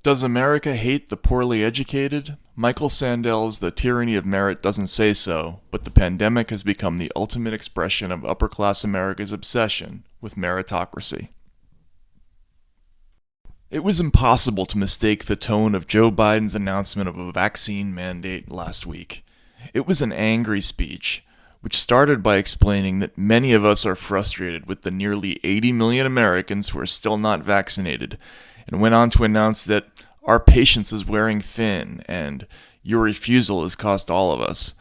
Does America hate the poorly educated? Michael Sandel's The Tyranny of Merit doesn't say so, but the pandemic has become the ultimate expression of upper-class America's obsession with meritocracy. It was impossible to mistake the tone of Joe Biden's announcement of a vaccine mandate last week. It was an angry speech, which started by explaining that many of us are frustrated with the nearly 80 million Americans who are still not vaccinated, and went on to announce that our patience is wearing thin and your refusal has cost all of us.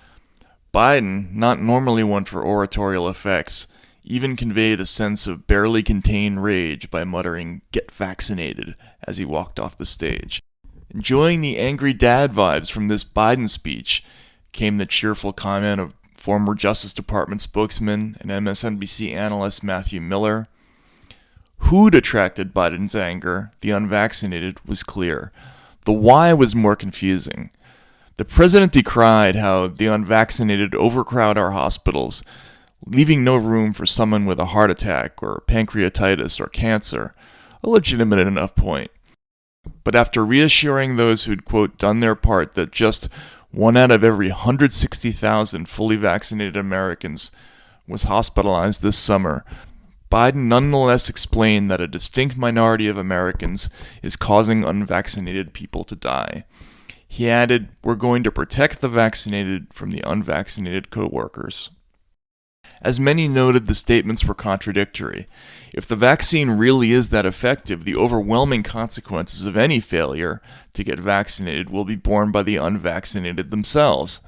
Biden, not normally one for oratorial effects, even conveyed a sense of barely contained rage by muttering, "Get vaccinated," as he walked off the stage. Enjoying the angry dad vibes from this Biden speech came the cheerful comment of former Justice Department spokesman and MSNBC analyst Matthew Miller. Who'd attracted Biden's anger, the unvaccinated, was clear. The why was more confusing. The president decried how the unvaccinated overcrowd our hospitals, leaving no room for someone with a heart attack or pancreatitis or cancer, a legitimate enough point. But after reassuring those who'd, quote, done their part that just 1 out of every 160,000 fully vaccinated Americans was hospitalized this summer, Biden nonetheless explained that a distinct minority of Americans is causing unvaccinated people to die. He added, "We're going to protect the vaccinated from the unvaccinated co-workers." As many noted, the statements were contradictory. If the vaccine really is that effective, the overwhelming consequences of any failure to get vaccinated will be borne by the unvaccinated themselves.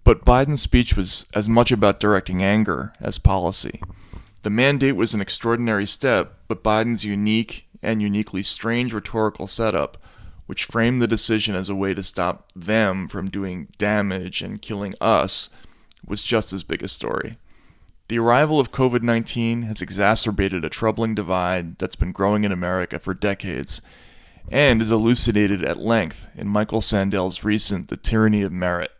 But Biden's speech was as much about directing anger as policy. The mandate was an extraordinary step, but Biden's unique and uniquely strange rhetorical setup, which framed the decision as a way to stop them from doing damage and killing us, was just as big a story. The arrival of COVID-19 has exacerbated a troubling divide that's been growing in America for decades, and is elucidated at length in Michael Sandel's recent The Tyranny of Merit.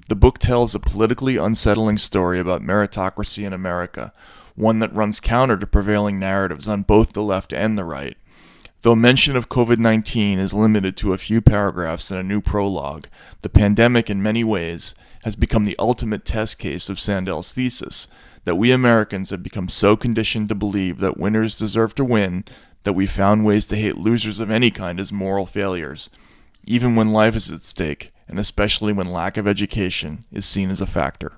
The book tells a politically unsettling story about meritocracy in America, one that runs counter to prevailing narratives on both the left and the right. Though mention of COVID-19 is limited to a few paragraphs in a new prologue, the pandemic in many ways has become the ultimate test case of Sandel's thesis, that we Americans have become so conditioned to believe that winners deserve to win that we've found ways to hate losers of any kind as moral failures, even when life is at stake, and especially when lack of education is seen as a factor.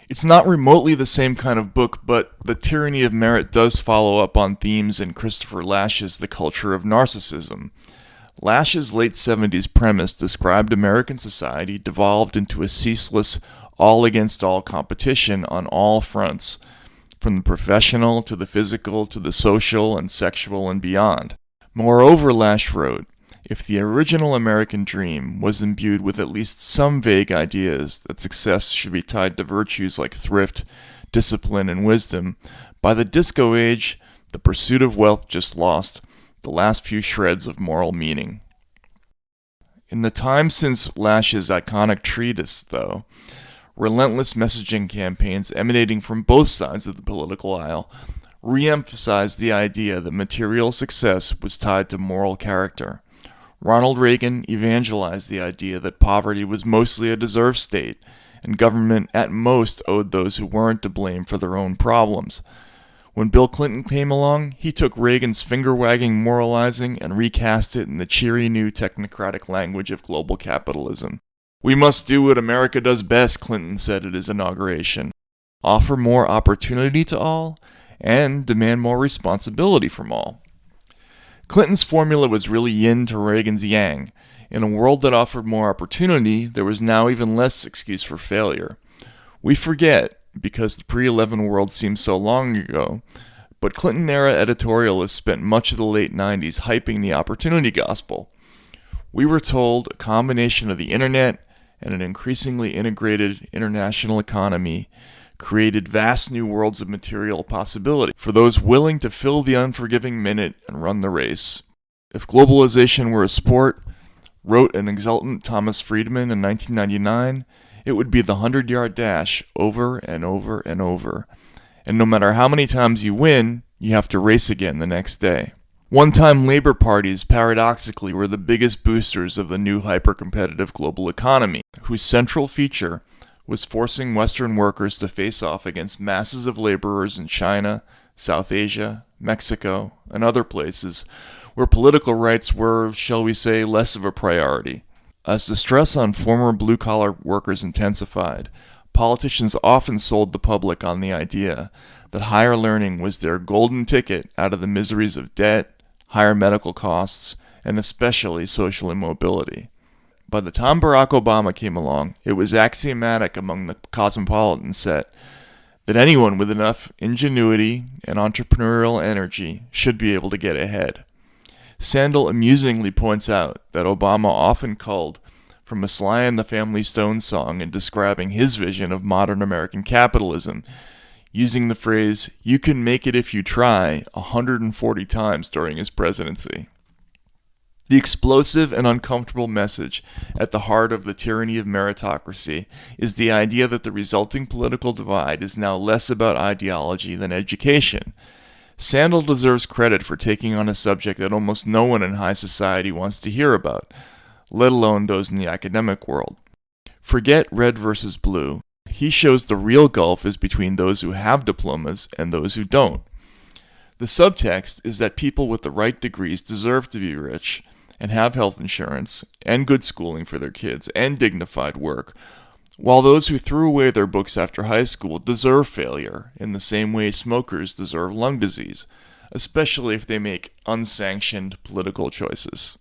It's not remotely the same kind of book, but The Tyranny of Merit does follow up on themes in Christopher Lasch's The Culture of Narcissism. Lasch's late 70s premise described American society devolved into a ceaseless, all-against-all competition on all fronts, from the professional to the physical to the social and sexual and beyond. Moreover, Lasch wrote, if the original American dream was imbued with at least some vague ideas that success should be tied to virtues like thrift, discipline, and wisdom, by the disco age, the pursuit of wealth just lost the last few shreds of moral meaning. In the time since Lasch's iconic treatise, though, relentless messaging campaigns emanating from both sides of the political aisle re-emphasized the idea that material success was tied to moral character. Ronald Reagan evangelized the idea that poverty was mostly a deserved state, and government at most owed those who weren't to blame for their own problems. When Bill Clinton came along, he took Reagan's finger-wagging moralizing and recast it in the cheery new technocratic language of global capitalism. "We must do what America does best," Clinton said at his inauguration. "Offer more opportunity to all, and demand more responsibility from all." Clinton's formula was really yin to Reagan's yang. In a world that offered more opportunity, there was now even less excuse for failure. We forget, because the pre-11 world seems so long ago, but Clinton-era editorialists spent much of the late 90s hyping the opportunity gospel. We were told a combination of the internet and an increasingly integrated international economy created vast new worlds of material possibility for those willing to fill the unforgiving minute and run the race. If globalization were a sport, wrote an exultant Thomas Friedman in 1999, it would be the 100-yard dash over and over and over. And no matter how many times you win, you have to race again the next day. One-time labor parties, paradoxically, were the biggest boosters of the new hyper-competitive global economy, whose central feature was forcing Western workers to face off against masses of laborers in China, South Asia, Mexico, and other places where political rights were, shall we say, less of a priority. As the stress on former blue-collar workers intensified, politicians often sold the public on the idea that higher learning was their golden ticket out of the miseries of debt, higher medical costs, and especially social immobility. By the time Barack Obama came along, it was axiomatic among the cosmopolitan set that anyone with enough ingenuity and entrepreneurial energy should be able to get ahead. Sandel amusingly points out that Obama often culled from a Sly and the Family Stone song in describing his vision of modern American capitalism, using the phrase, "you can make it if you try," 140 times during his presidency. The explosive and uncomfortable message at the heart of the tyranny of meritocracy is the idea that the resulting political divide is now less about ideology than education. Sandel deserves credit for taking on a subject that almost no one in high society wants to hear about, let alone those in the academic world. Forget red versus blue. He shows the real gulf is between those who have diplomas and those who don't. The subtext is that people with the right degrees deserve to be rich and have health insurance and good schooling for their kids and dignified work, while those who threw away their books after high school deserve failure in the same way smokers deserve lung disease, especially if they make unsanctioned political choices.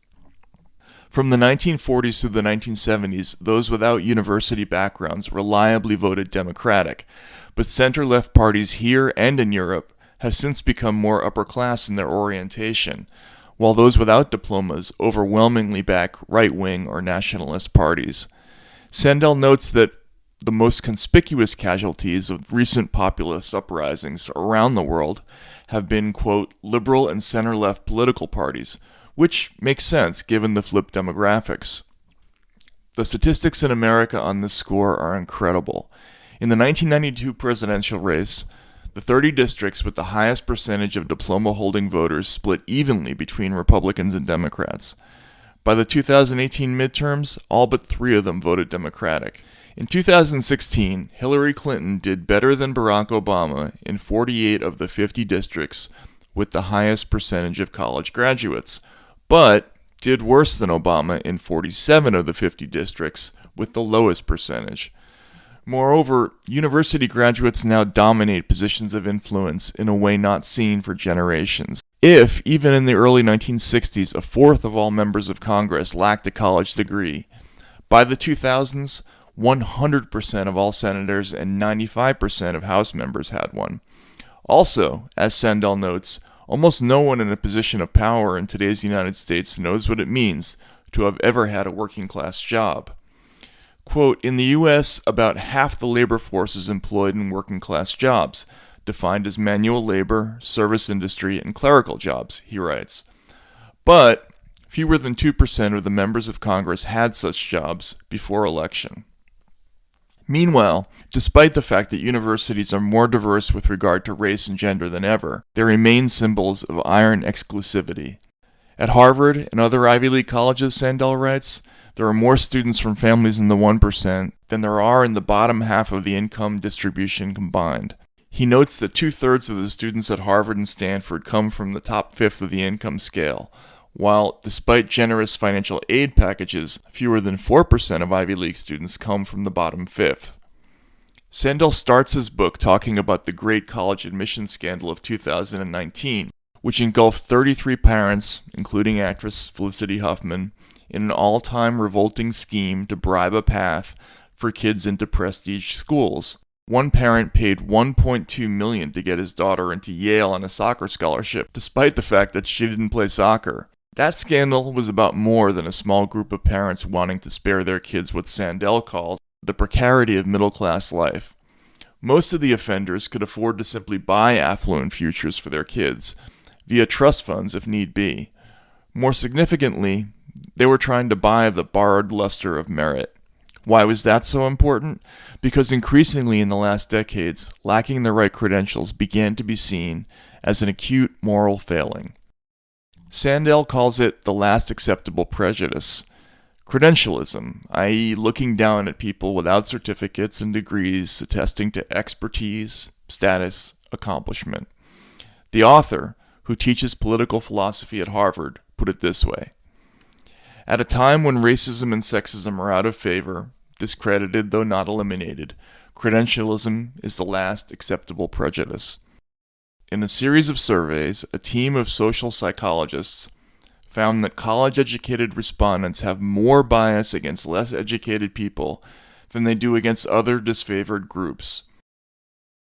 From the 1940s through the 1970s, those without university backgrounds reliably voted Democratic, but center-left parties here and in Europe have since become more upper-class in their orientation, while those without diplomas overwhelmingly back right-wing or nationalist parties. Sandel notes that the most conspicuous casualties of recent populist uprisings around the world have been, quote, liberal and center-left political parties, which makes sense given the flipped demographics. The statistics in America on this score are incredible. In the 1992 presidential race, the 30 districts with the highest percentage of diploma-holding voters split evenly between Republicans and Democrats. By the 2018 midterms, all but 3 of them voted Democratic. In 2016, Hillary Clinton did better than Barack Obama in 48 of the 50 districts with the highest percentage of college graduates, but did worse than Obama in 47 of the 50 districts with the lowest percentage. Moreover, university graduates now dominate positions of influence in a way not seen for generations. If, even in the early 1960s, a fourth of all members of Congress lacked a college degree, by the 2000s, 100% of all senators and 95% of House members had one. Also, as Sandel notes, almost no one in a position of power in today's United States knows what it means to have ever had a working-class job. Quote, in the U.S., about half the labor force is employed in working-class jobs, defined as manual labor, service industry, and clerical jobs, he writes. But fewer than 2% of the members of Congress had such jobs before election. Meanwhile, despite the fact that universities are more diverse with regard to race and gender than ever, they remain symbols of iron exclusivity. At Harvard and other Ivy League colleges, Sandel writes, there are more students from families in the 1% than there are in the bottom half of the income distribution combined. He notes that 2/3 of the students at Harvard and Stanford come from the top fifth of the income scale, while, despite generous financial aid packages, fewer than 4% of Ivy League students come from the bottom fifth. Sandel starts his book talking about the great college admissions scandal of 2019, which engulfed 33 parents, including actress Felicity Huffman, in an all-time revolting scheme to bribe a path for kids into prestige schools. One parent paid $1.2 million to get his daughter into Yale on a soccer scholarship, despite the fact that she didn't play soccer. That scandal was about more than a small group of parents wanting to spare their kids what Sandel calls the precarity of middle-class life. Most of the offenders could afford to simply buy affluent futures for their kids, via trust funds if need be. More significantly, they were trying to buy the borrowed luster of merit. Why was that so important? Because increasingly in the last decades, lacking the right credentials began to be seen as an acute moral failing. Sandel calls it the last acceptable prejudice. Credentialism, i.e., looking down at people without certificates and degrees attesting to expertise, status, accomplishment. The author, who teaches political philosophy at Harvard, put it this way: at a time when racism and sexism are out of favor, discredited though not eliminated, credentialism is the last acceptable prejudice. In a series of surveys, a team of social psychologists found that college-educated respondents have more bias against less educated people than they do against other disfavored groups.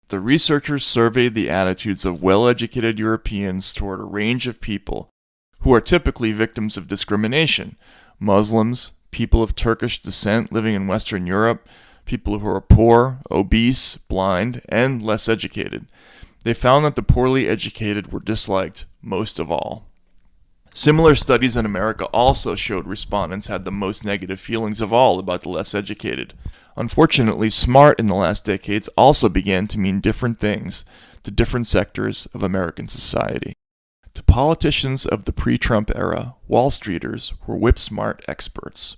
The researchers surveyed the attitudes of well-educated Europeans toward a range of people who are typically victims of discrimination: Muslims, people of Turkish descent living in Western Europe, people who are poor, obese, blind, and less educated. They found that the poorly educated were disliked most of all. Similar studies in America also showed respondents had the most negative feelings of all about the less educated. Unfortunately, smart in the last decades also began to mean different things to different sectors of American society. To politicians of the pre-Trump era, Wall Streeters were whip-smart experts.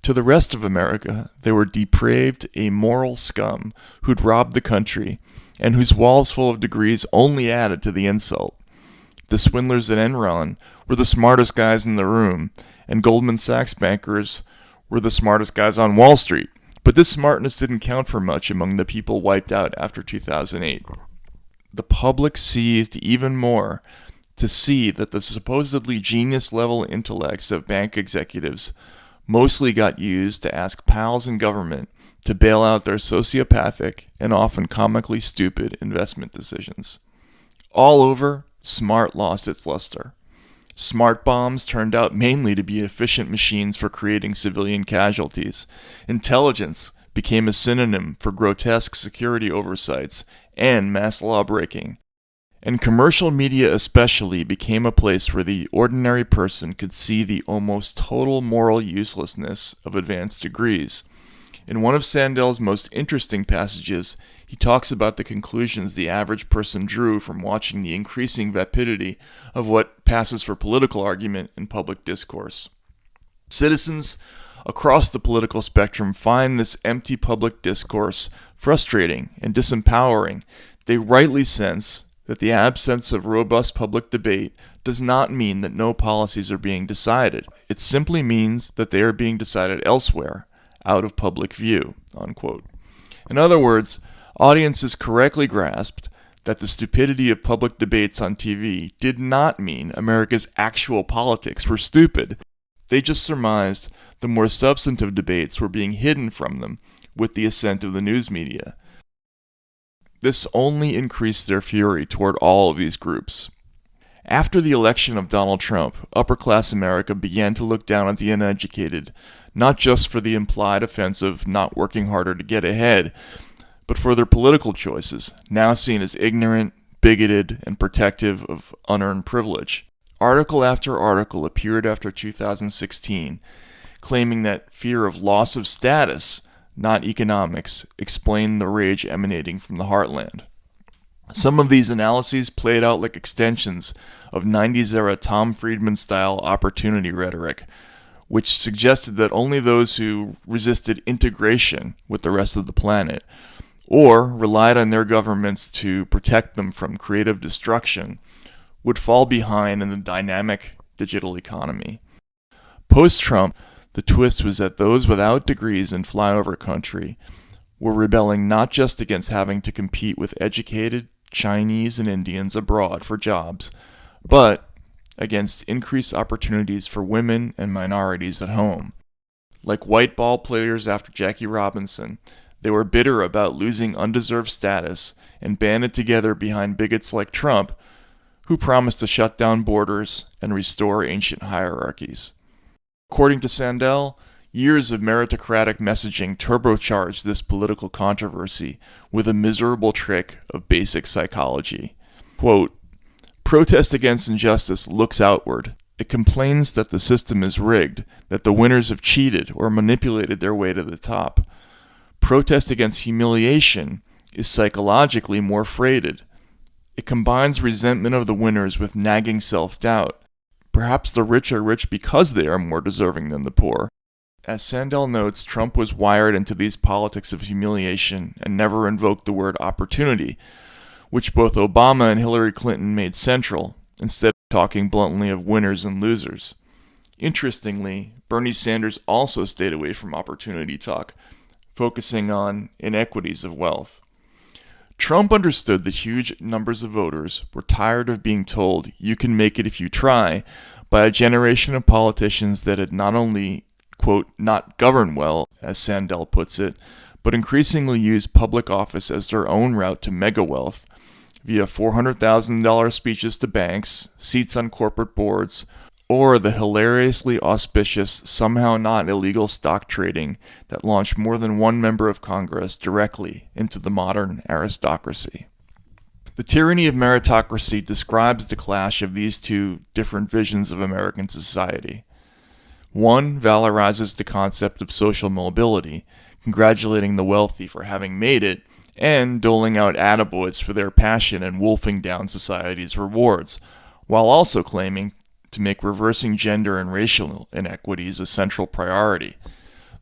To the rest of America, they were depraved, amoral scum who'd robbed the country and whose walls full of degrees only added to the insult. The swindlers at Enron were the smartest guys in the room, and Goldman Sachs bankers were the smartest guys on Wall Street. But this smartness didn't count for much among the people wiped out after 2008. The public seethed even more to see that the supposedly genius-level intellects of bank executives mostly got used to ask pals in government to bail out their sociopathic and often comically stupid investment decisions. All over, smart lost its luster. Smart bombs turned out mainly to be efficient machines for creating civilian casualties. Intelligence became a synonym for grotesque security oversights and mass lawbreaking. And commercial media especially became a place where the ordinary person could see the almost total moral uselessness of advanced degrees. In one of Sandel's most interesting passages, he talks about the conclusions the average person drew from watching the increasing vapidity of what passes for political argument in public discourse. Citizens across the political spectrum find this empty public discourse frustrating and disempowering. They rightly sense that the absence of robust public debate does not mean that no policies are being decided. It simply means that they are being decided elsewhere, out of public view, unquote. In other words, audiences correctly grasped that the stupidity of public debates on TV did not mean America's actual politics were stupid. They just surmised the more substantive debates were being hidden from them with the assent of the news media. This only increased their fury toward all of these groups. After the election of Donald Trump, upper-class America began to look down at the uneducated, not just for the implied offense of not working harder to get ahead, but for their political choices, now seen as ignorant, bigoted, and protective of unearned privilege. Article after article appeared after 2016, claiming that fear of loss of status, not economics, explained the rage emanating from the heartland. Some of these analyses played out like extensions of 90s-era Tom Friedman-style opportunity rhetoric, which suggested that only those who resisted integration with the rest of the planet, or relied on their governments to protect them from creative destruction, would fall behind in the dynamic digital economy. Post-Trump, the twist was that those without degrees in flyover country were rebelling not just against having to compete with educated Chinese and Indians abroad for jobs, but against increased opportunities for women and minorities at home. Like white ball players after Jackie Robinson, they were bitter about losing undeserved status and banded together behind bigots like Trump, who promised to shut down borders and restore ancient hierarchies. According to Sandel, years of meritocratic messaging turbocharged this political controversy with a miserable trick of basic psychology. Quote, "Protest against injustice looks outward. It complains that the system is rigged, that the winners have cheated or manipulated their way to the top. Protest against humiliation is psychologically more freighted. It combines resentment of the winners with nagging self-doubt. Perhaps the rich are rich because they are more deserving than the poor. As Sandel notes, Trump was wired into these politics of humiliation and never invoked the word opportunity, which both Obama and Hillary Clinton made central, instead of talking bluntly of winners and losers. Interestingly, Bernie Sanders also stayed away from opportunity talk, focusing on inequities of wealth. Trump understood that huge numbers of voters were tired of being told you can make it if you try by a generation of politicians that had not only, quote, not governed well, as Sandel puts it, but increasingly used public office as their own route to mega wealth via $400,000 speeches to banks, seats on corporate boards, or the hilariously auspicious, somehow not illegal stock trading that launched more than one member of Congress directly into the modern aristocracy. The Tyranny of Meritocracy describes the clash of these two different visions of American society. One valorizes the concept of social mobility, congratulating the wealthy for having made it, and doling out attaboys for their passion and wolfing down society's rewards, while also claiming to make reversing gender and racial inequities a central priority.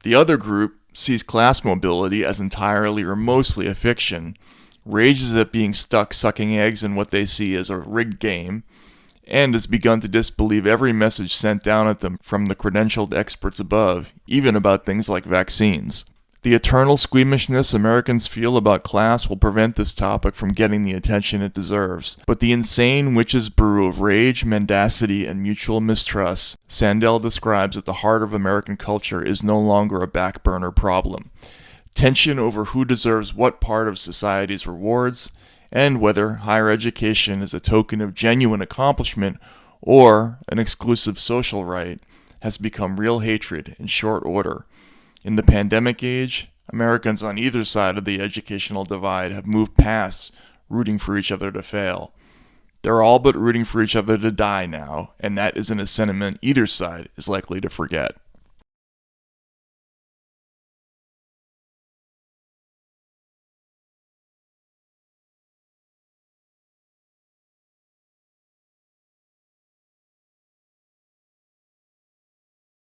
The other group sees class mobility as entirely or mostly a fiction, rages at being stuck sucking eggs in what they see as a rigged game, and has begun to disbelieve every message sent down at them from the credentialed experts above, even about things like vaccines. The eternal squeamishness Americans feel about class will prevent this topic from getting the attention it deserves. But the insane witch's brew of rage, mendacity, and mutual mistrust Sandel describes at the heart of American culture is no longer a back-burner problem. Tension over who deserves what part of society's rewards, and whether higher education is a token of genuine accomplishment or an exclusive social right, has become real hatred in short order. In the pandemic age, Americans on either side of the educational divide have moved past rooting for each other to fail. They're all but rooting for each other to die now, and that isn't a sentiment either side is likely to forget.